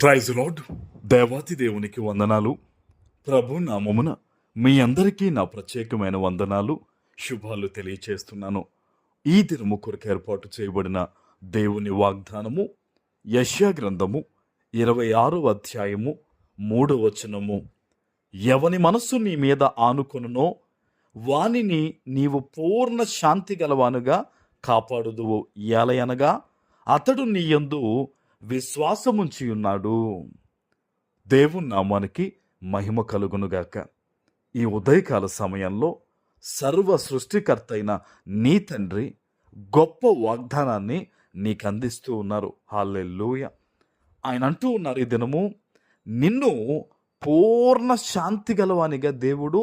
Praise lord. దేవాతి దేవునికి వందనాలు. ప్రభు నామమున మీ అందరికీ నా ప్రత్యేకమైన వందనాలు, శుభాలు తెలియచేస్తున్నాను. ఈ దినము కొరకు ఏర్పాటు చేయబడిన దేవుని వాగ్దానము యెషయా గ్రంథము 26వ అధ్యాయము 3వ వచనము. ఎవని మనస్సు నీ మీద ఆనుకొనునో వానిని నీవు పూర్ణ శాంతి గలవానుగా కాపాడుదువు. ఏలయనగా అతడు నీ యందు విశ్వాసముంచి ఉన్నాడు. దేవుని నామానికి మహిమ కలుగునుగాక. ఈ ఉదయకాల సమయంలో సర్వ సృష్టికర్త అయిన నీ తండ్రి గొప్ప వాగ్దానాన్ని నీకు అందిస్తూ ఉన్నారు. హల్లెలూయా. ఆయన అంటూ ఉన్నారు, ఈ దినము నిన్ను పూర్ణ శాంతి గలవానిగా దేవుడు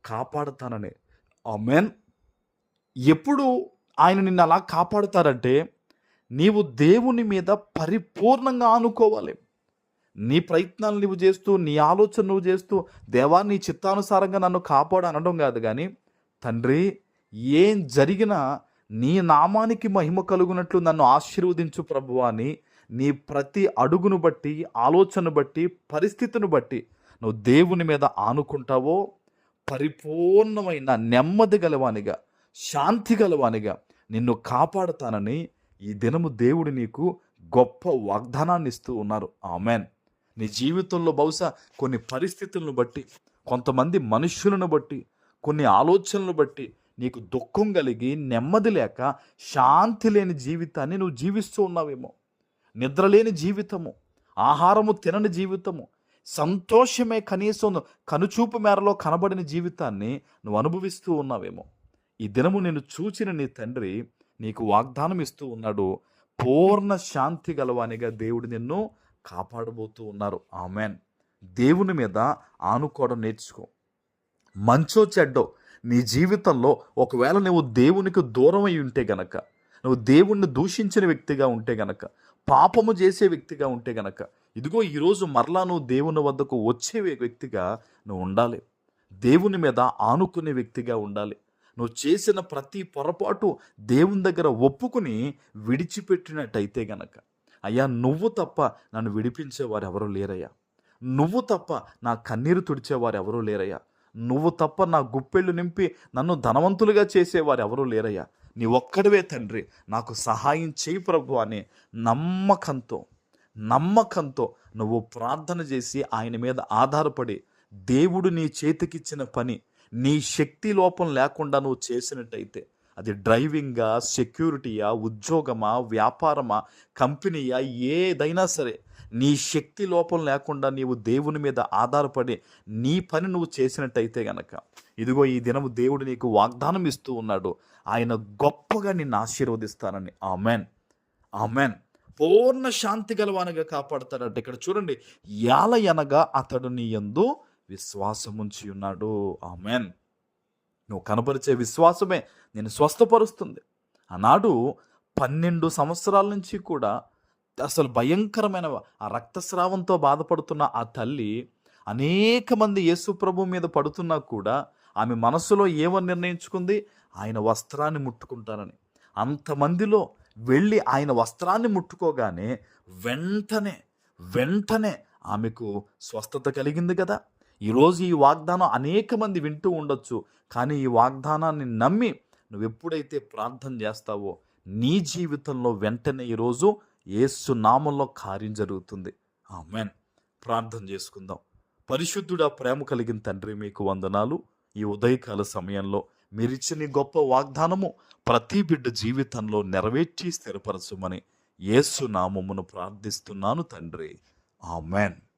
కాపాడుతానని. ఆమేన్. ఎప్పుడు ఆయన నిన్ను అలా కాపాడుతారంటే నీవు దేవుని మీద పరిపూర్ణంగా ఆనుకోవాలి. నీ ప్రయత్నాలు నువ్వు చేస్తూ, నీ ఆలోచన నువ్వు చేస్తూ, దేవా నీ చిత్తానుసారంగా నన్ను కాపాడు అనడం కాదు, కానీ తండ్రి ఏం జరిగినా నీ నామానికి మహిమ కలుగునట్లు నన్ను ఆశీర్వదించు ప్రభువా అని నీ ప్రతి అడుగును బట్టి, ఆలోచన బట్టి, పరిస్థితిని బట్టి నువ్వు దేవుని మీద ఆనుకుంటావో పరిపూర్ణమైన నెమ్మది గలవానిగా, శాంతి గలవానిగా నిన్ను కాపాడుతానని ఈ దినము దేవుడు నీకు గొప్ప వాగ్దానాన్ని ఇస్తూ ఉన్నారు. ఆమెన్. నీ జీవితంలో బహుశా కొన్ని పరిస్థితులను బట్టి, కొంతమంది మనుష్యులను బట్టి, కొన్ని ఆలోచనలను బట్టి నీకు దుఃఖం కలిగి, నెమ్మది లేక, శాంతి లేని జీవితాన్ని నువ్వు జీవిస్తూ ఉన్నావేమో. నిద్రలేని జీవితము, ఆహారము తినని జీవితము, సంతోషమే కనీసం కనుచూపు మేరలో కనబడిన జీవితాన్ని నువ్వు అనుభవిస్తూ ఉన్నావేమో. ఈ దినము నేను చూచిన నీ తండ్రి నీకు వాగ్దానం ఇస్తూ ఉన్నాడు. పూర్ణ శాంతి గలవానిగా దేవుడు నిన్ను కాపాడబోతూ ఉన్నారు. ఆమెన్. దేవుని మీద ఆనుకోవడం నేర్చుకో. మంచో చెడ్డో నీ జీవితంలో ఒకవేళ నువ్వు దేవునికి దూరం అయి ఉంటే గనక, నువ్వు దేవుణ్ణి దూషించిన వ్యక్తిగా ఉంటే గనక, పాపము చేసే వ్యక్తిగా ఉంటే గనక, ఇదిగో ఈరోజు మరలా నువ్వు దేవుని వద్దకు వచ్చే వ్యక్తిగా నువ్వు ఉండాలి. దేవుని మీద ఆనుకునే వ్యక్తిగా ఉండాలి. నువ్వు చేసిన ప్రతి పొరపాటు దేవుని దగ్గర ఒప్పుకుని విడిచిపెట్టినట్టయితే గనక, అయ్యా నువ్వు తప్ప నన్ను విడిపించేవారు ఎవరూ లేరయ్యా, నువ్వు తప్ప నా కన్నీరు తుడిచేవారు ఎవరూ లేరయ్యా, నువ్వు తప్ప నా గుప్పెళ్ళు నింపి నన్ను ధనవంతులుగా చేసేవారు ఎవరూ లేరయ్యా, నీ ఒక్కడివే తండ్రి, నాకు సహాయం చేయి ప్రభు అని నమ్మకంతో నువ్వు ప్రార్థన చేసి ఆయన మీద ఆధారపడి దేవుడు నీ చేతికిచ్చిన పని నీ శక్తి లోపం లేకుండా నువ్వు చేసినట్టయితే, అది డ్రైవింగా, సెక్యూరిటీయా, ఉద్యోగమా, వ్యాపారమా, కంపెనీయా, ఏదైనా సరే నీ శక్తి లోపం లేకుండా నీవు దేవుని మీద ఆధారపడి నీ పని నువ్వు చేసినట్టయితే గనక, ఇదిగో ఈ దినము దేవుడు నీకు వాగ్దానం ఇస్తూ ఉన్నాడు. ఆయన గొప్పగా నిన్ను ఆశీర్వదిస్తానని. ఆమెన్. ఆమెన్. పూర్ణ శాంతి గలవానిగా కాపాడతాడంటే ఇక్కడ చూడండి, యాలయనగా అతడు నీ యందు విశ్వాసముంచి ఉన్నాడు. ఆమెన్. నువ్వు కనపరిచే విశ్వాసమే నేను స్వస్థపరుస్తుంది. ఆనాడు 12 సంవత్సరాల నుంచి కూడా అసలు భయంకరమైన ఆ రక్తస్రావంతో బాధపడుతున్న ఆ తల్లి అనేక మంది యేసు ప్రభు మీద పడుతున్నా కూడా ఆమె మనసులో ఏమని నిర్ణయించుకుంది? ఆయన వస్త్రాన్ని ముట్టుకుంటానని. అంతమందిలో వెళ్ళి ఆయన వస్త్రాన్ని ముట్టుకోగానే వెంటనే ఆమెకు స్వస్థత కలిగింది కదా. ఈరోజు ఈ వాగ్దానం అనేక మంది వింటూ ఉండొచ్చు, కానీ ఈ వాగ్దానాన్ని నమ్మి నువ్వు ఎప్పుడైతే ప్రార్థన చేస్తావో నీ జీవితంలో వెంటనే ఈరోజు యేసు నామంలో కార్యం జరుగుతుంది. ఆమెన్. ప్రార్థన చేసుకుందాం. పరిశుద్ధుడా, ప్రేమ కలిగిన తండ్రి, మీకు వందనాలు. ఈ ఉదయకాల సమయంలో మీరిచ్చిన గొప్ప వాగ్దానము ప్రతి బిడ్డ జీవితంలో నెరవేర్చి స్థిరపరచుమని యేసు నామమును ప్రార్థిస్తున్నాను తండ్రి. ఆమెన్.